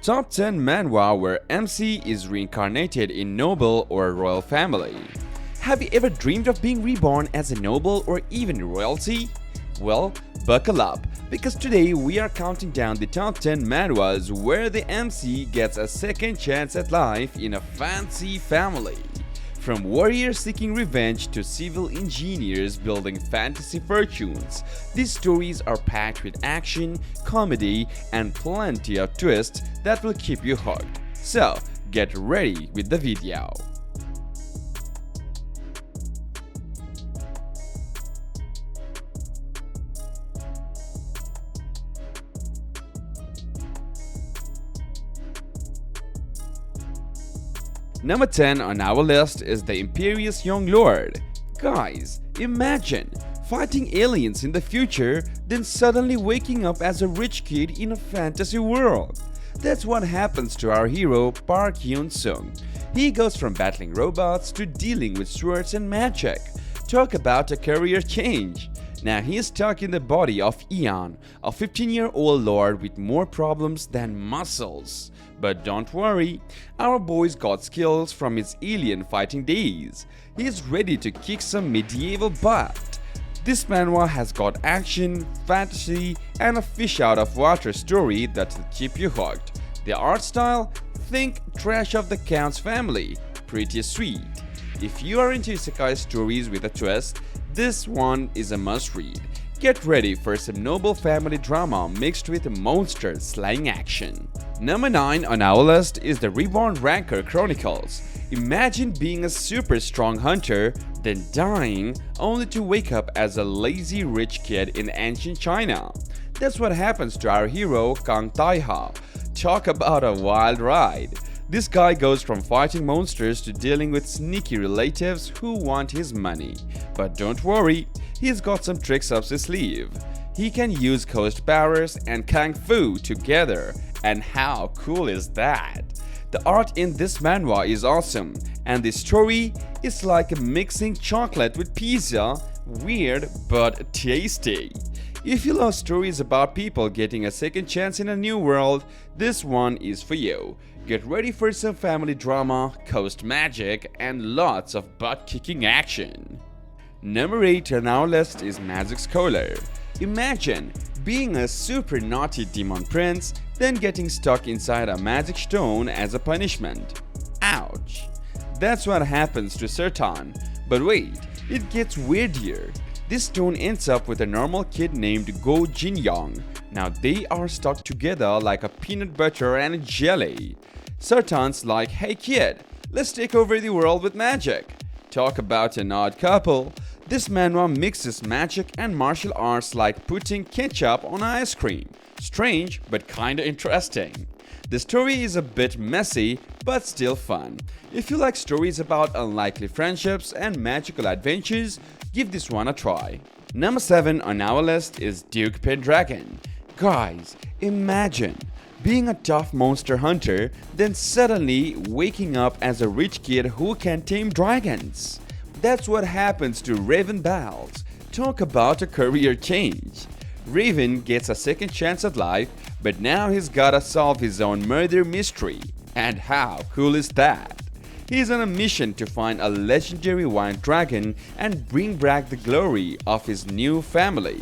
Top 10 manhwa where MC is reincarnated in noble or royal family. Have you ever dreamed of being reborn as a noble or even royalty? Well, buckle up, because today we are counting down the top 10 manhwas where the MC gets a second chance at life in a fancy family. From warriors seeking revenge to civil engineers building fantasy fortunes, these stories are packed with action, comedy, and plenty of twists that will keep you hooked. So, get ready with the video. Number 10 on our list is the Imperial's Young Lord. Guys, imagine fighting aliens in the future, then suddenly waking up as a rich kid in a fantasy world. That's what happens to our hero Park Hyun-sung. He goes from battling robots to dealing with swords and magic. Talk about a career change. Now he is stuck in the body of Eon, a 15-year-old lord with more problems than muscles. But don't worry, our boy's got skills from his alien fighting days. He is ready to kick some medieval butt. This manhwa has got action, fantasy, and a fish-out-of-water story that will keep you hooked. The art style? Think Trash of the Count's Family. Pretty sweet. If you are into isekai stories with a twist, this one is a must-read. Get ready for some noble family drama mixed with monster slaying action. Number 9 on our list is the Reborn Rancor Chronicles. Imagine being a super strong hunter, then dying only to wake up as a lazy rich kid in ancient China. That's what happens to our hero Kang Taiha. Talk about a wild ride. This guy goes from fighting monsters to dealing with sneaky relatives who want his money. But don't worry, he's got some tricks up his sleeve. He can use ghost powers and kung fu together, and how cool is that? The art in this manhwa is awesome, and the story is like mixing chocolate with pizza. Weird but tasty. If you love stories about people getting a second chance in a new world, this one is for you. Get ready for some family drama, ghost magic, and lots of butt-kicking action. Number 8 on our list is Magic Scholar. Imagine being a super naughty demon prince, then getting stuck inside a magic stone as a punishment. Ouch! That's what happens to Sertan. But wait, it gets weirder. This stone ends up with a normal kid named Go Jin-young. Now they are stuck together like a peanut butter and a jelly. Sertan's like, hey kid, let's take over the world with magic. Talk about an odd couple. This manhwa mixes magic and martial arts like putting ketchup on ice cream. Strange, but kinda interesting. The story is a bit messy, but still fun. If you like stories about unlikely friendships and magical adventures, give this one a try. Number 7 on our list is Duke Pendragon. Guys, imagine being a tough monster hunter, then suddenly waking up as a rich kid who can tame dragons. That's what happens to Raven Bowles. Talk about a career change. Raven gets a second chance at life, but now he's gotta solve his own murder mystery. And how cool is that? He's on a mission to find a legendary white dragon and bring back the glory of his new family.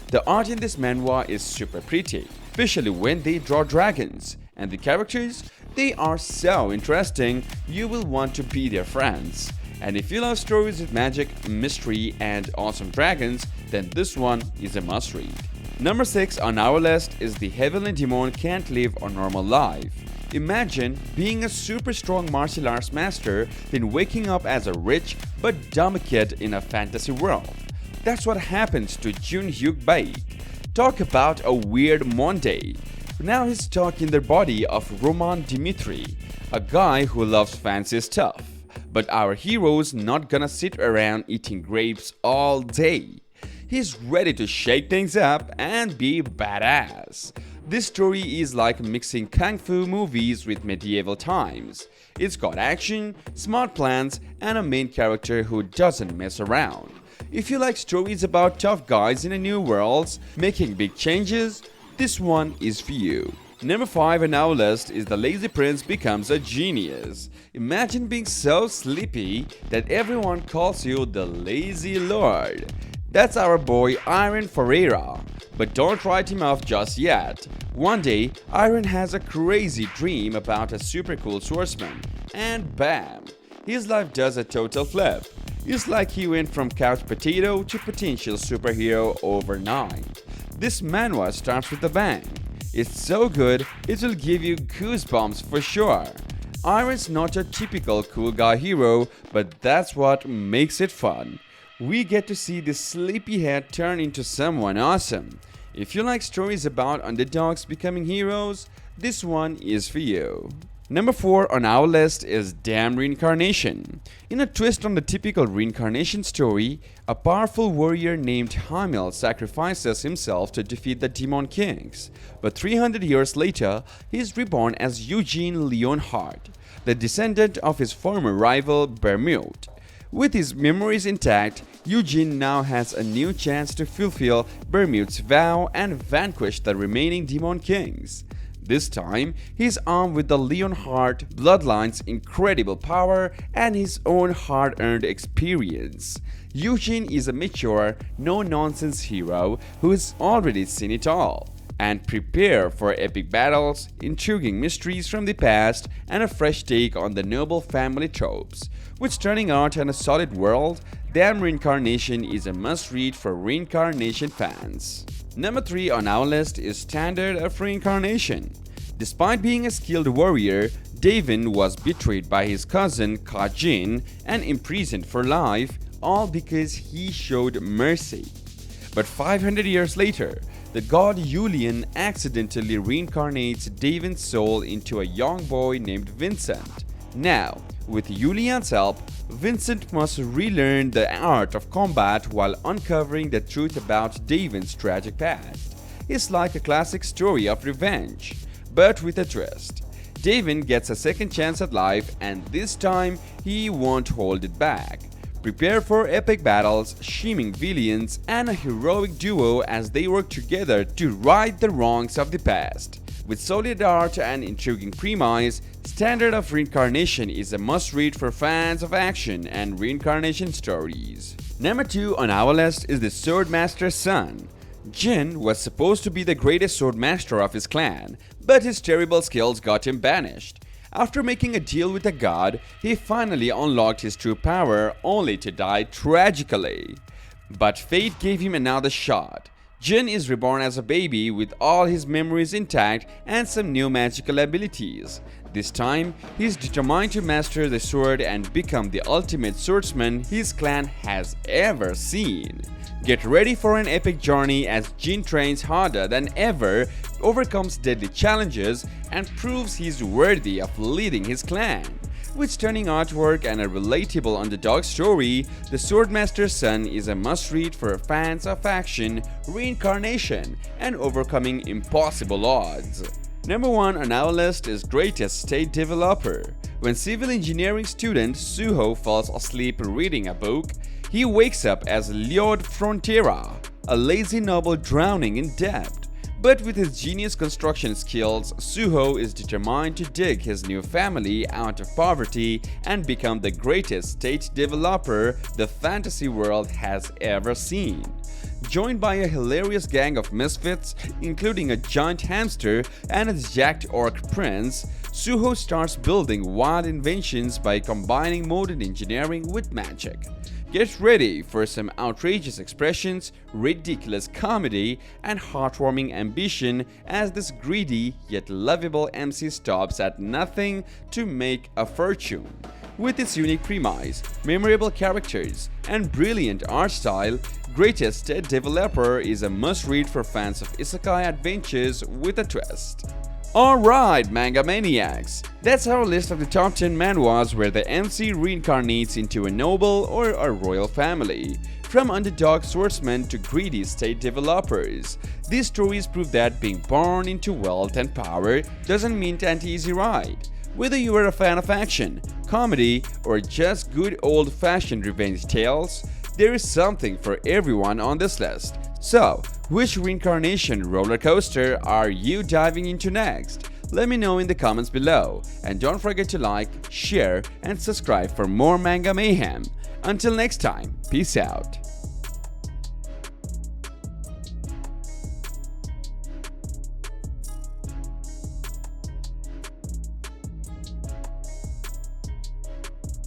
The art in this manhwa is super pretty, especially when they draw dragons. And the characters? They are so interesting, you will want to be their friends. And if you love stories with magic, mystery, and awesome dragons, then this one is a must-read. Number 6 on our list is The Heavenly Demon Can't Live a Normal Life. Imagine being a super strong martial arts master, then waking up as a rich but dumb kid in a fantasy world. That's what happens to Jun-hyuk Baek. Talk about a weird Monday. Now he's stuck in the body of Roman Dimitri, a guy who loves fancy stuff. But our hero's not gonna sit around eating grapes all day. He's ready to shake things up and be badass. This story is like mixing kung fu movies with medieval times. It's got action, smart plans, and a main character who doesn't mess around. If you like stories about tough guys in a new world making big changes, this one is for you. Number 5 on our list is the lazy prince becomes a genius. Imagine being so sleepy that everyone calls you the lazy lord. That's our boy Iron Ferreira. But don't write him off just yet. One day, Iron has a crazy dream about a super cool swordsman. And bam! His life does a total flip. It's like he went from couch potato to potential superhero overnight. This manhwa starts with a bang. It's so good, it will give you goosebumps for sure. Iron's not a typical cool guy hero, but that's what makes it fun. We get to see this sleepyhead turn into someone awesome. If you like stories about underdogs becoming heroes, this one is for you. Number 4 on our list is Damn Reincarnation. In a twist on the typical reincarnation story, a powerful warrior named Hamil sacrifices himself to defeat the Demon Kings. But 300 years later, he is reborn as Eugene Leonhardt, the descendant of his former rival Bermud. With his memories intact, Eugene now has a new chance to fulfill Bermud's vow and vanquish the remaining Demon Kings. This time, he's armed with the Leonhardt bloodline's incredible power and his own hard-earned experience. Eugene is a mature, no-nonsense hero who's already seen it all. And prepare for epic battles, intriguing mysteries from the past, and a fresh take on the noble family tropes. With turning out in a solid world, Damn Reincarnation is a must-read for reincarnation fans. Number 3 on our list is Standard of Reincarnation. Despite being a skilled warrior, Davin was betrayed by his cousin Kajin and imprisoned for life, all because he showed mercy. But 500 years later, the god Julian accidentally reincarnates Davin's soul into a young boy named Vincent. Now, with Julian's help, Vincent must relearn the art of combat while uncovering the truth about Davin's tragic past. It's like a classic story of revenge, but with a twist. Davin gets a second chance at life, and this time he won't hold it back. Prepare for epic battles, scheming villains, and a heroic duo as they work together to right the wrongs of the past. With solid art and intriguing premise, Standard of Reincarnation is a must-read for fans of action and reincarnation stories. Number 2 on our list is the Swordmaster's son. Jin was supposed to be the greatest swordmaster of his clan, but his terrible skills got him banished. After making a deal with a god, he finally unlocked his true power only to die tragically. But fate gave him another shot. Jin is reborn as a baby with all his memories intact and some new magical abilities. This time, he's determined to master the sword and become the ultimate swordsman his clan has ever seen. Get ready for an epic journey as Jin trains harder than ever, overcomes deadly challenges, and proves he's worthy of leading his clan. With stunning artwork and a relatable underdog story, The Swordmaster's Son is a must-read for fans of action, reincarnation, and overcoming impossible odds. Number 1 on our list is Greatest State Developer. When civil engineering student Suho falls asleep reading a book, he wakes up as Lord Frontera, a lazy noble drowning in debt. But with his genius construction skills, Suho is determined to dig his new family out of poverty and become the greatest state developer the fantasy world has ever seen. Joined by a hilarious gang of misfits, including a giant hamster and a jacked orc prince, Suho starts building wild inventions by combining modern engineering with magic. Get ready for some outrageous expressions, ridiculous comedy, and heartwarming ambition as this greedy yet lovable MC stops at nothing to make a fortune. With its unique premise, memorable characters, and brilliant art style, Greatest State Developer is a must-read for fans of isekai adventures with a twist. Alright, manga maniacs, that's our list of the top 10 manhwas where the MC reincarnates into a noble or a royal family. From underdog swordsmen to greedy state developers, these stories prove that being born into wealth and power doesn't mean an easy ride. Whether you are a fan of action, comedy, or just good old-fashioned revenge tales, there is something for everyone on this list. So, which reincarnation roller coaster are you diving into next? Let me know in the comments below, and don't forget to like, share, and subscribe for more manga mayhem. Until next time, peace out.